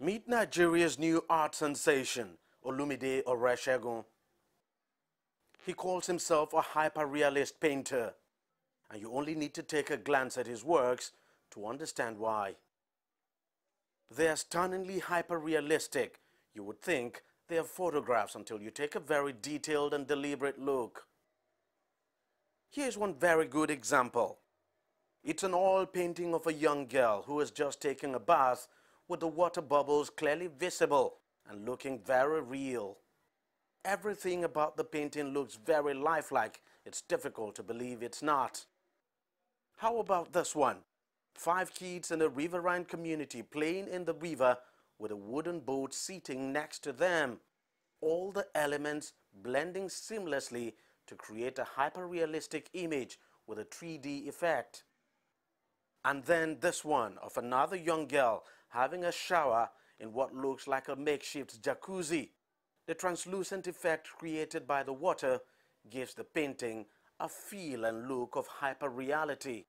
Meet Nigeria's new art sensation, Olumide Oreshegun. He calls himself a hyper-realist painter, and you only need to take a glance at his works to understand why. They are stunningly hyper-realistic. You would think they are photographs until you take a very detailed and deliberate look. Here's one very good example. It's an oil painting of a young girl who has just taken a bath with the water bubbles clearly visible and looking very real. Everything about the painting looks very lifelike. It's difficult to believe it's not. How about this one? 5 kids in a riverine community playing in the river with a wooden boat seating next to them. All the elements blending seamlessly to create a hyper-realistic image with a 3D effect. And then this one of another young girl having a shower in what looks like a makeshift jacuzzi. The translucent effect created by the water gives the painting a feel and look of hyper-reality.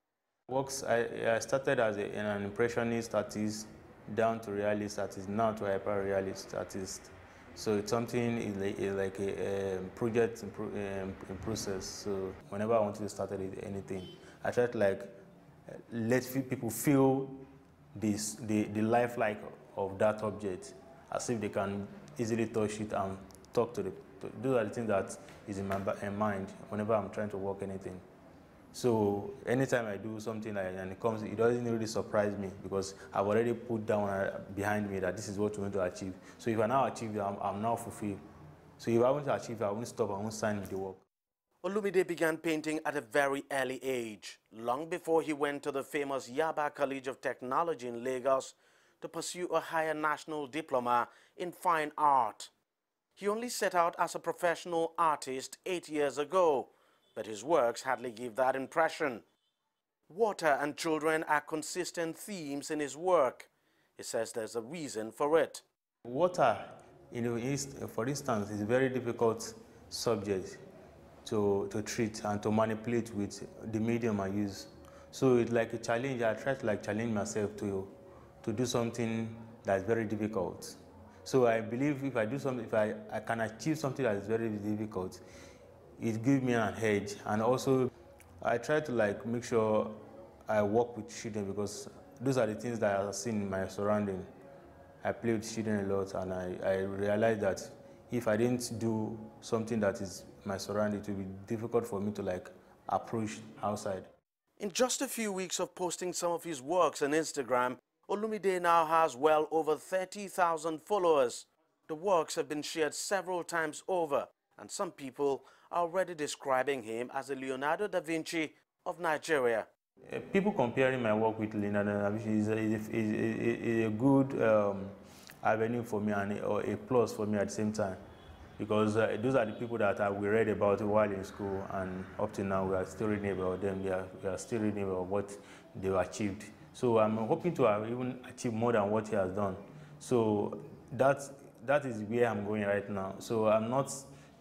Works, I started as an impressionist artist, down to realist artist, now to hyper-realist artist. So it's something like a project in process. So whenever I want to start anything, I try to let people feel the lifelike of that object, as if they can easily touch it and talk to those are the things that is in my mind whenever I'm trying to work anything. So anytime I do something and it doesn't really surprise me because I've already put down behind me that this is what we want to achieve. So if I now achieve it, I'm now fulfilled. So if I want to achieve it, I won't stop, I won't sign with the work. Olumide began painting at a very early age, long before he went to the famous Yaba College of Technology in Lagos to pursue a higher national diploma in fine art. He only set out as a professional artist 8 years ago, but his works hardly give that impression. Water and children are consistent themes in his work. He says there's a reason for it. Water, for instance, is a very difficult subject to treat and to manipulate with the medium I use. So it's like a challenge. I try to challenge myself to do something that's very difficult. So I believe if I do something, if I can achieve something that is very difficult, it gives me an edge. And also, I try to make sure I work with children because those are the things that I've seen in my surrounding. I play with children a lot, and I realize that if I didn't do something that is my surrounding, it will be difficult for me to approach outside. In just a few weeks of posting some of his works on Instagram, Olumide now has well over 30,000 followers. The works have been shared several times over, and some people are already describing him as the Leonardo da Vinci of Nigeria. People comparing my work with Leonardo da Vinci is a good avenue for me and a plus for me at the same time, because those are the people that we read about while in school, and up to now we are still reading about them. We are still reading about what they've achieved. So I'm hoping to have even achieved more than what he has done. So that is where I'm going right now. So I'm not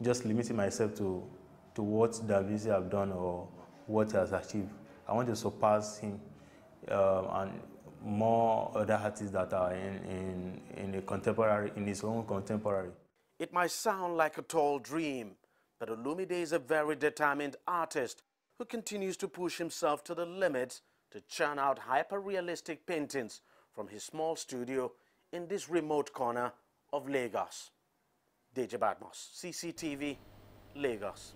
just limiting myself to what Da Vinci have done or what he has achieved. I want to surpass him and more other artists that are in his own contemporary. It might sound like a tall dream, but Olumide is a very determined artist who continues to push himself to the limits to churn out hyper-realistic paintings from his small studio in this remote corner of Lagos. Deji Badmos, CCTV, Lagos.